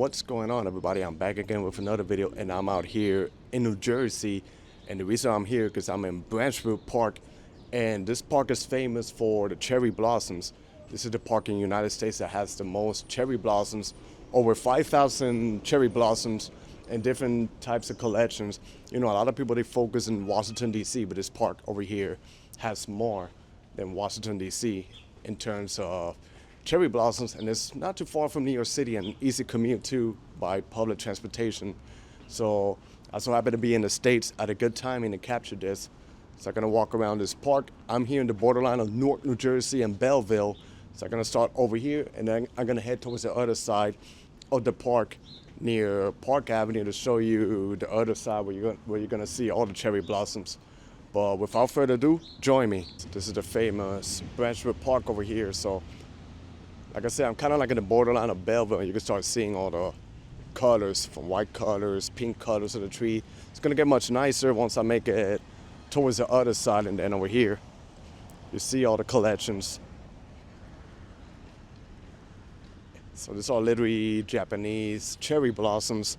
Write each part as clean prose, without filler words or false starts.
What's going on, everybody? I'm back again with another video, and I'm out here in New Jersey. And the reason I'm here because I'm in Branch Brook Park, and this park is famous for the cherry blossoms. This is the park in the United States that has the most cherry blossoms, over 5,000 cherry blossoms and different types of collections. You know, a lot of people, they focus in Washington, D.C., but this park over here has more than Washington, D.C. in terms of cherry blossoms, and it's not too far from New York City and easy commute too by public transportation. So I so happen to be in the States at a good timing to capture this. So I'm gonna walk around this park. I'm here in the borderline of Newark, New Jersey and Belleville. So I'm gonna start over here, and then I'm gonna head towards the other side of the park near Park Avenue to show you the other side where you're gonna see all the cherry blossoms. But without further ado, join me. This is the famous Branch Brook Park over here. So like I said, I'm kind of like in the borderline of Belleville. You can start seeing all the colors, from white colors, pink colors of the tree. It's gonna get much nicer once I make it towards the other side, and then over here, you see all the collections. So this is all literally Japanese cherry blossoms,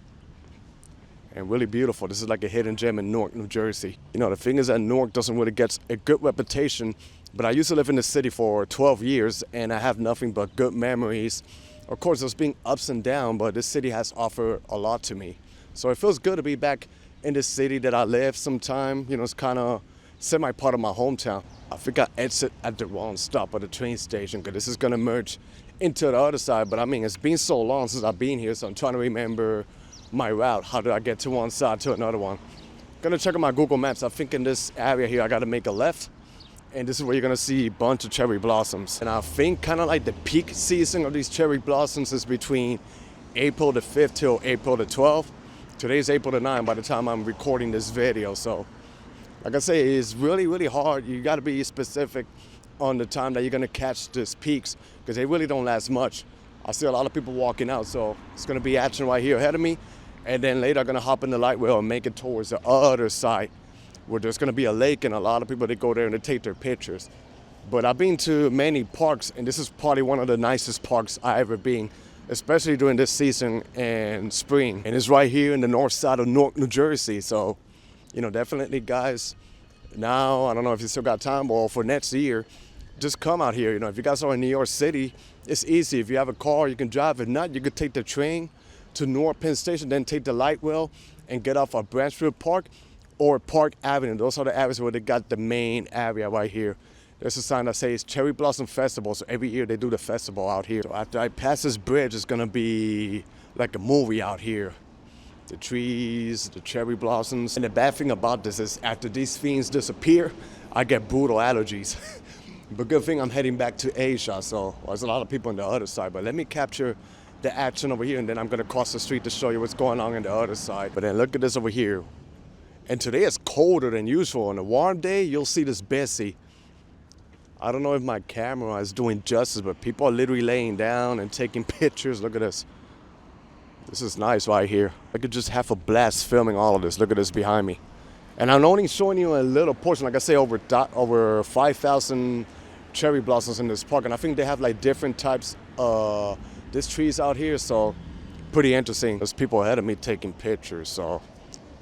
and really beautiful. This is like a hidden gem in Newark, New Jersey. You know, the thing is that Newark doesn't really get a good reputation, but I used to live in the city for 12 years, and I have nothing but good memories. Of course, there's been ups and downs, but this city has offered a lot to me. So it feels good to be back in the city that I lived sometime. You know, it's kind of semi-part of my hometown. I think I exit at the wrong stop at the train station, because this is going to merge into the other side. But I mean, it's been so long since I've been here, so I'm trying to remember my route. How do I get to one side to another one? Gonna check out my Google Maps. I think in this area here, I got to make a left. And this is where you're gonna see a bunch of cherry blossoms. And I think kind of like the peak season of these cherry blossoms is between April the 5th till April the 12th. Today's April the 9th by the time I'm recording this video. So like I say, it's really, really hard. You gotta be specific on the time that you're gonna catch these peaks, because they really don't last much. I see a lot of people walking out, so it's gonna be action right here ahead of me. And then later I'm gonna hop in the light wheel and make it towards the other side, where there's gonna be a lake, and a lot of people, they go there and they take their pictures. But I've been to many parks, and this is probably one of the nicest parks I ever been, especially during this season and spring. And it's right here in the north side of Newark, New Jersey. So, you know, definitely guys, now, I don't know if you still got time, or for next year, just come out here. You know, if you guys are in New York City, it's easy. If you have a car, you can drive. If not, you could take the train to Newark Penn Station, then take the light wheel and get off at Branch Brook Park or Park Avenue. Those are the areas where they got the main area right here. There's a sign that says Cherry Blossom Festival. So every year they do the festival out here. So after I pass this bridge, it's gonna be like a movie out here. The trees, the cherry blossoms. And the bad thing about this is after these fiends disappear, I get brutal allergies. But good thing I'm heading back to Asia, so there's a lot of people on the other side. But let me capture the action over here, and then I'm gonna cross the street to show you what's going on the other side. But then look at this over here. And today it's colder than usual. On a warm day, you'll see this busy. I don't know if my camera is doing justice, but people are literally laying down and taking pictures. Look at this. This is nice right here. I could just have a blast filming all of this. Look at this behind me. And I'm only showing you a little portion. Like I say, over 5,000 cherry blossoms in this park. And I think they have like different types of these trees out here. So pretty interesting. There's people ahead of me taking pictures. So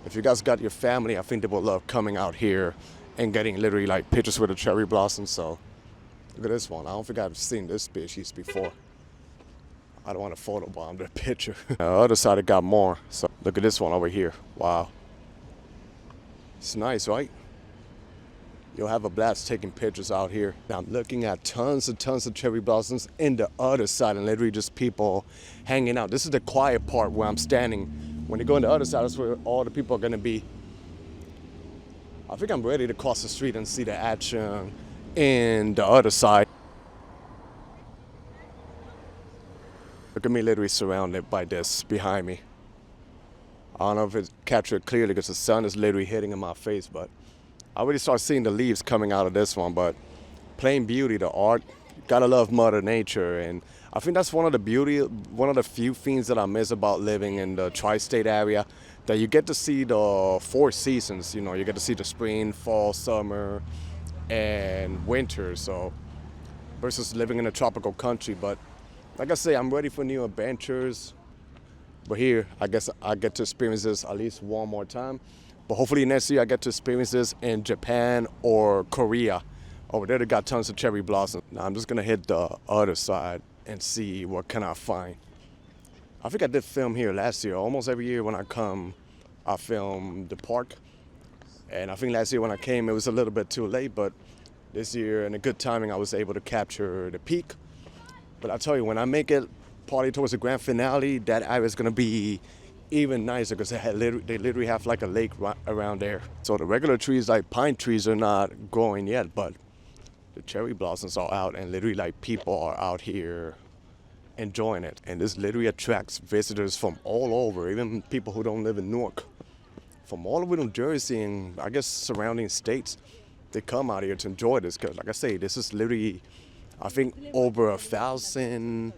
if you guys got your family, I think they will love coming out here and getting literally like pictures with the cherry blossoms. So look at this one. I don't think I've seen this species before. I don't want to photobomb the picture. On the other side, it got more. So look at this one over here. Wow. It's nice, right? You'll have a blast taking pictures out here. Now I'm looking at tons and tons of cherry blossoms in the other side, and literally just people hanging out. This is the quiet part where I'm standing. When you go on the other side, that's where all the people are gonna be. I think I'm ready to cross the street and see the action in the other side. Look at me literally surrounded by this behind me. I don't know if it's captured clearly because the sun is literally hitting in my face, but I already start seeing the leaves coming out of this one. But plain beauty, the art, gotta love Mother Nature. And I think that's one of the few things that I miss about living in the tri-state area, that you get to see the 4 seasons. You know, you get to see the spring, fall, summer, and winter. So versus living in a tropical country. But like I say, I'm ready for new adventures. But here, I guess I get to experience this at least one more time. But hopefully next year I get to experience this in Japan or Korea. Over there they got tons of cherry blossom. Now I'm just gonna hit the other side and see what can I find. I think I did film here last year. Almost every year when I come, I film the park. And I think last year when I came, it was a little bit too late, but this year, in a good timing, I was able to capture the peak. But I tell you, when I make it party towards the grand finale, that area is gonna be even nicer because they literally have like a lake around there. So the regular trees, like pine trees, are not growing yet, but the cherry blossoms are out, and literally like people are out here enjoying it. And this literally attracts visitors from all over, even people who don't live in Newark. From all over New Jersey and I guess surrounding states, they come out here to enjoy this because, like I say, this is literally, I think, over 1,000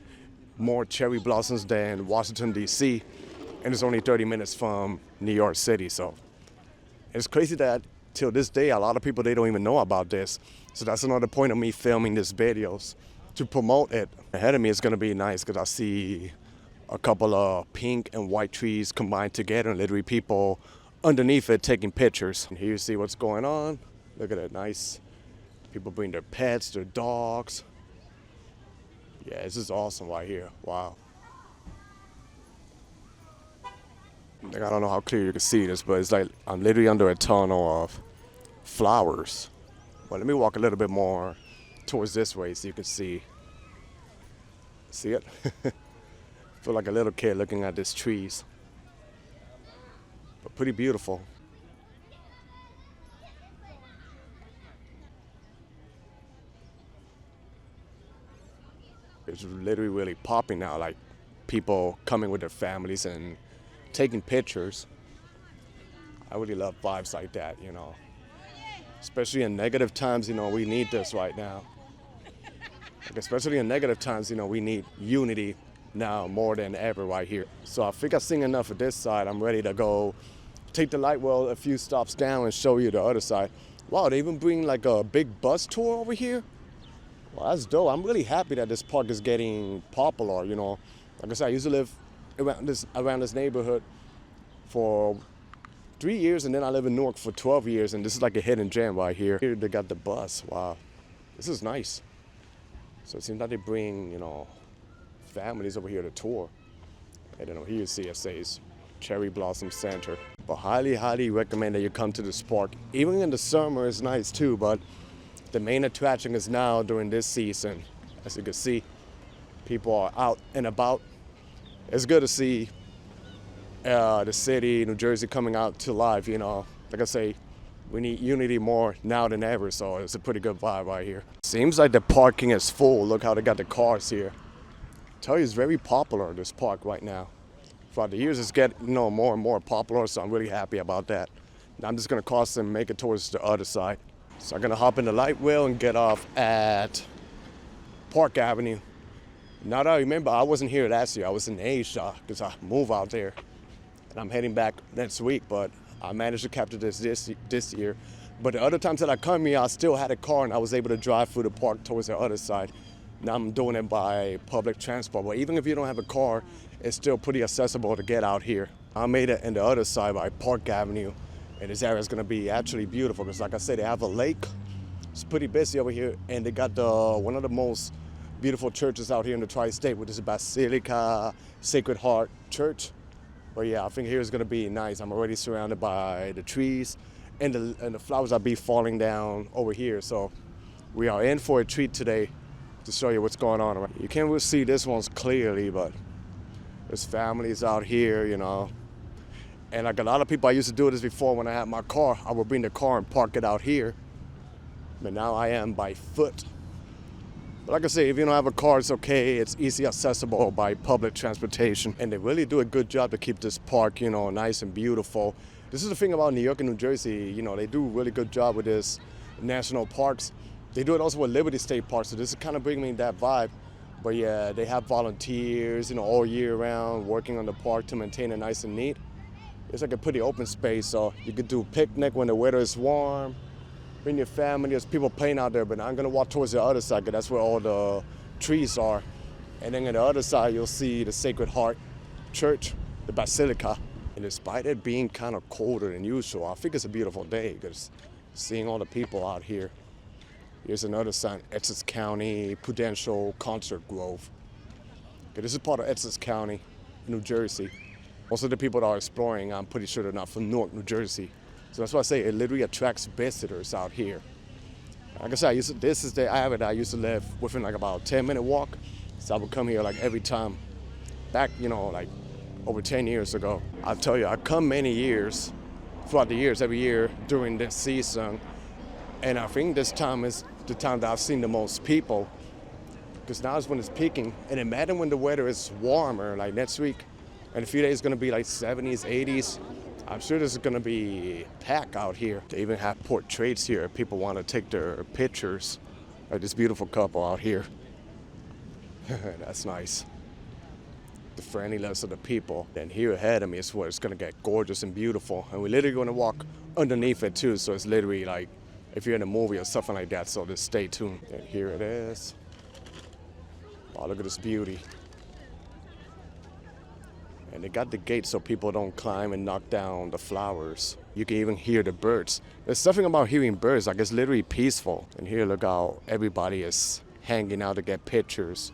more cherry blossoms than Washington, D.C., and it's only 30 minutes from New York City. So it's crazy that till this day, a lot of people, they don't even know about this. So that's another point of me filming these videos to promote it. Ahead of me is gonna be nice because I see a couple of pink and white trees combined together and literally people underneath it taking pictures. And here you see what's going on. Look at that, nice. People bring their pets, their dogs. Yeah, this is awesome right here, wow. Like, I don't know how clear you can see this, but it's like I'm literally under a tunnel of flowers. Well, let me walk a little bit more towards this way so you can see. See it? Feel like a little kid looking at these trees. But pretty beautiful. It's literally really popping now, like people coming with their families and taking pictures. I really love vibes like that, you know. Especially in negative times, you know, we need this right now. Like, especially in negative times, you know, we need unity now more than ever right here. So I think I've seen enough of this side. I'm ready to go take the light well a few stops down and show you the other side. Wow, they even bring like a big bus tour over here? Well, that's dope. I'm really happy that this park is getting popular, you know. Like I said, I used to live around this neighborhood for 3 years, and then I live in Newark for 12 years, and this is like a hidden gem right here. Here they got the bus. Wow, this is nice. So it seems like they bring, you know, families over here to tour. I don't know, here you see it says Cherry Blossom Center. But highly, highly recommend that you come to this park. Even in the summer, it's nice too, but the main attraction is now during this season. As you can see, people are out and about. It's good to see the city, New Jersey, coming out to life, you know. Like I say, we need unity more now than ever, so it's a pretty good vibe right here. Seems like the parking is full. Look how they got the cars here. I tell you, it's very popular, this park right now. Throughout the years, it's getting, you know, more and more popular, so I'm really happy about that. Now I'm just gonna cross and make it towards the other side. So I'm gonna hop in the light wheel and get off at Park Avenue. Now that I remember, I wasn't here last year. I was in Asia because I moved out there. And I'm heading back next week, but I managed to capture this year. But the other times that I come here, I still had a car and I was able to drive through the park towards the other side. Now I'm doing it by public transport. But even if you don't have a car, it's still pretty accessible to get out here. I made it in the other side by Park Avenue. And this area is gonna be actually beautiful because, like I said, they have a lake. It's pretty busy over here, and they got one of the most beautiful churches out here in the tri-state, which is Basilica Sacred Heart Church. But yeah, I think here is gonna be nice. I'm already surrounded by the trees, and the flowers will be falling down over here. So we are in for a treat today to show you what's going on. You can't really see this one's clearly, but there's families out here, you know. And like a lot of people, I used to do this before when I had my car. I would bring the car and park it out here. But now I am by foot. But like I say, if you don't have a car, it's okay. It's easy accessible by public transportation. And they really do a good job to keep this park, you know, nice and beautiful. This is the thing about New York and New Jersey. You know, they do a really good job with this national parks. They do it also with Liberty State Park, so this is kind of bringing me that vibe. But yeah, they have volunteers, you know, all year round working on the park to maintain it nice and neat. It's like a pretty open space, so you could do a picnic when the weather is warm. Bring your family, there's people playing out there, but I'm gonna walk towards the other side because that's where all the trees are. And then on the other side, you'll see the Sacred Heart Church. the basilica. And despite it being kind of colder than usual, I think it's a beautiful day because seeing all the people out here. Here's another sign, Essex County Prudential Concert Grove. Okay, this is part of Essex County, New Jersey. Most of the people that are exploring, I'm pretty sure they're not from Newark, New Jersey. So that's why I say it literally attracts visitors out here. Like I said, I used to live within like about a 10-minute walk. So I would come here like every time. Back, like over 10 years ago. I'll tell you, I come many years, throughout the years, every year during this season. And I think this time is the time that I've seen the most people. Because now is when it's peaking. And imagine when the weather is warmer, like next week. And a few days it's gonna be like 70s, 80s. I'm sure this is gonna be packed out here. They even have portraits here if people wanna take their pictures. Like this beautiful couple out here. That's nice. The friendliness of the people. And here ahead of me is where it's gonna get gorgeous and beautiful. And we're literally gonna walk underneath it too. So it's literally like if you're in a movie or something like that. So just stay tuned. And here it is. Wow, look at this beauty. And they got the gate so people don't climb and knock down the flowers. You can even hear the birds. There's something about hearing birds, like it's literally peaceful. And here, look how everybody is hanging out to get pictures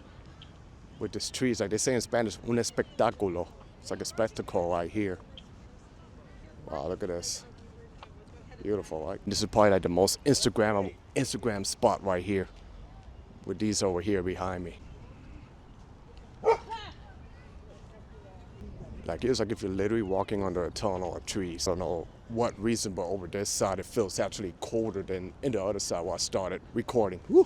with these trees. Like they say in Spanish, un espectáculo. It's like a spectacle right here. Wow, look at this. Beautiful, right? This is probably like the most Instagram spot right here. With these over here behind me. Like it's like if you're literally walking under a tunnel of trees. I don't know what reason, but over this side it feels actually colder than in the other side where I started recording. Woo!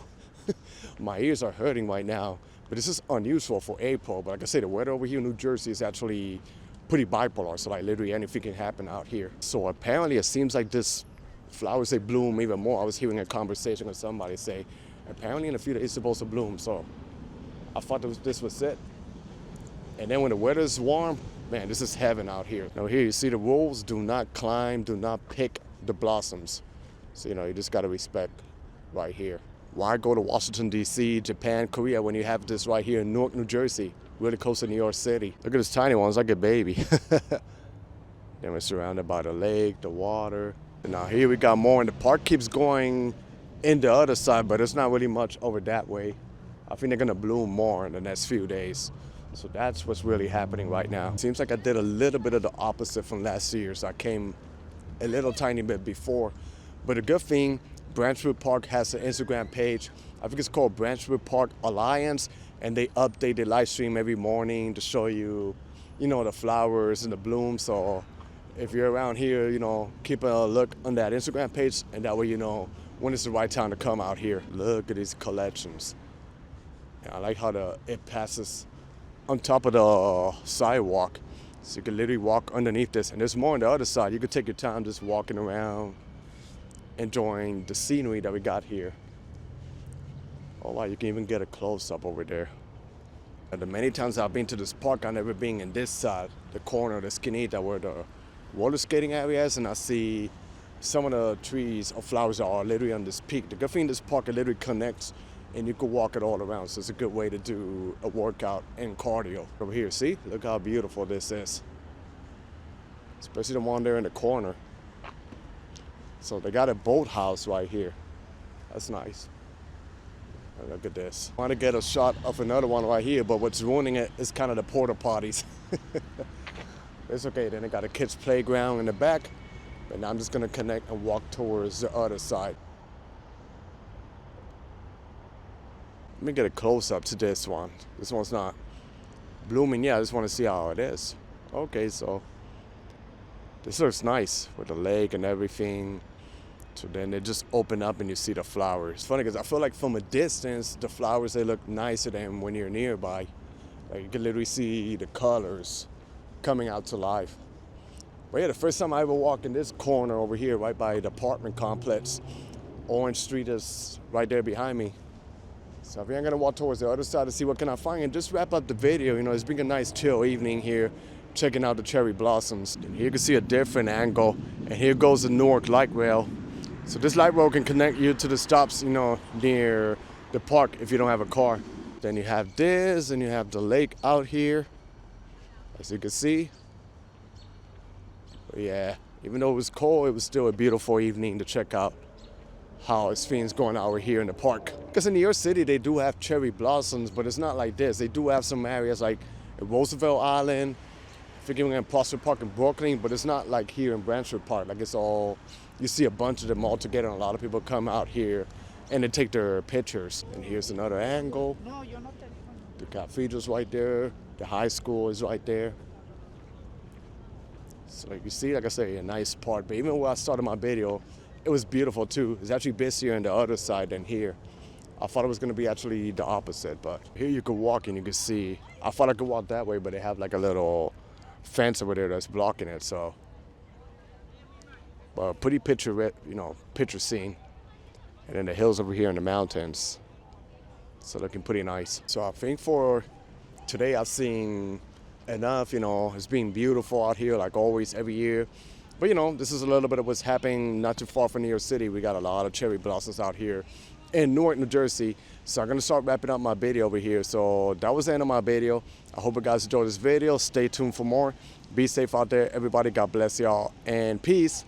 My ears are hurting right now, but this is unusual for April. But like I say, the weather over here in New Jersey is actually pretty bipolar, so like literally anything can happen out here. So apparently it seems like this flowers, they bloom even more. I was hearing a conversation with somebody say, apparently in a few days it's supposed to bloom, so I thought this was it. And then when the weather is warm, man, this is heaven out here. Now here you see the rules: do not climb, do not pick the blossoms. So you just gotta respect right here. Why go to Washington, D.C., Japan, Korea when you have this right here in Newark, New Jersey, really close to New York City? Look at this tiny one, it's like a baby. Then we're surrounded by the lake, the water. And now here we got more, and the park keeps going in the other side, but there's not really much over that way. I think they're gonna bloom more in the next few days. So that's what's really happening right now. Seems like I did a little bit of the opposite from last year. So I came a little tiny bit before. But a good thing, Branch Brook Park has an Instagram page. I think it's called Branch Brook Park Alliance. And they update the live stream every morning to show you, the flowers and the blooms. So if you're around here, keep a look on that Instagram page. And that way you know when it's the right time to come out here. Look at these collections. And I like how it passes on top of the sidewalk, so you can literally walk underneath this. And there's more on the other side. You could take your time just walking around, enjoying the scenery that we got here. Oh wow, you can even get a close-up over there. And the many times I've been to this park, I've never been in this side, the corner, the skinita, where the roller skating area is, and I see some of the trees or flowers are literally on this peak. The good thing, this park, it literally connects, and you can walk it all around, so it's a good way to do a workout and cardio. Over here, see? Look how beautiful this is. Especially the one there in the corner. So they got a boathouse right here. That's nice. And look at this. I want to get a shot of another one right here, but what's ruining it is kind of the porta potties. It's okay, then they got a kids playground in the back, and I'm just gonna connect and walk towards the other side. Let me get a close-up to this one. This one's not blooming yet. I just want to see how it is. Okay, so this looks nice with the lake and everything. So then they just open up and you see the flowers. It's funny because I feel like from a distance, the flowers, they look nicer than when you're nearby. Like you can literally see the colors coming out to life. But yeah, the first time I ever walked in this corner over here, right by the apartment complex, Orange Street is right there behind me. So if you're gonna walk towards the other side to see what can I find and just wrap up the video, it's been a nice chill evening here, checking out the cherry blossoms. And here you can see a different angle, and here goes the Newark light rail. So this light rail can connect you to the stops, near the park if you don't have a car. Then you have this, and you have the lake out here, as you can see. But yeah, even though it was cold, it was still a beautiful evening to check out how things going out here in the park. Because in New York City, they do have cherry blossoms, but it's not like this. They do have some areas like Roosevelt Island, figuring in Branch Park in Brooklyn, but it's not like here in Branch Brook Park. Like it's all, you see a bunch of them all together, and a lot of people come out here and they take their pictures. And here's another angle. The cathedral's right there. The high school is right there. So like you see, like I say, a nice part. But even when I started my video, it was beautiful too. It's actually busier on the other side than here. I thought it was going to be actually the opposite, but here you could walk and you could see. I thought I could walk that way, but they have like a little fence over there that's blocking it. So, but pretty picture scene. And then the hills over here in the mountains. So looking pretty nice. So I think for today I've seen enough. It's been beautiful out here like always every year. But this is a little bit of what's happening not too far from New York City. We got a lot of cherry blossoms out here in Newark, New Jersey. So I'm gonna start wrapping up my video over here. So that was the end of my video. I hope you guys enjoyed this video. Stay tuned for more. Be safe out there, everybody. God bless y'all and peace.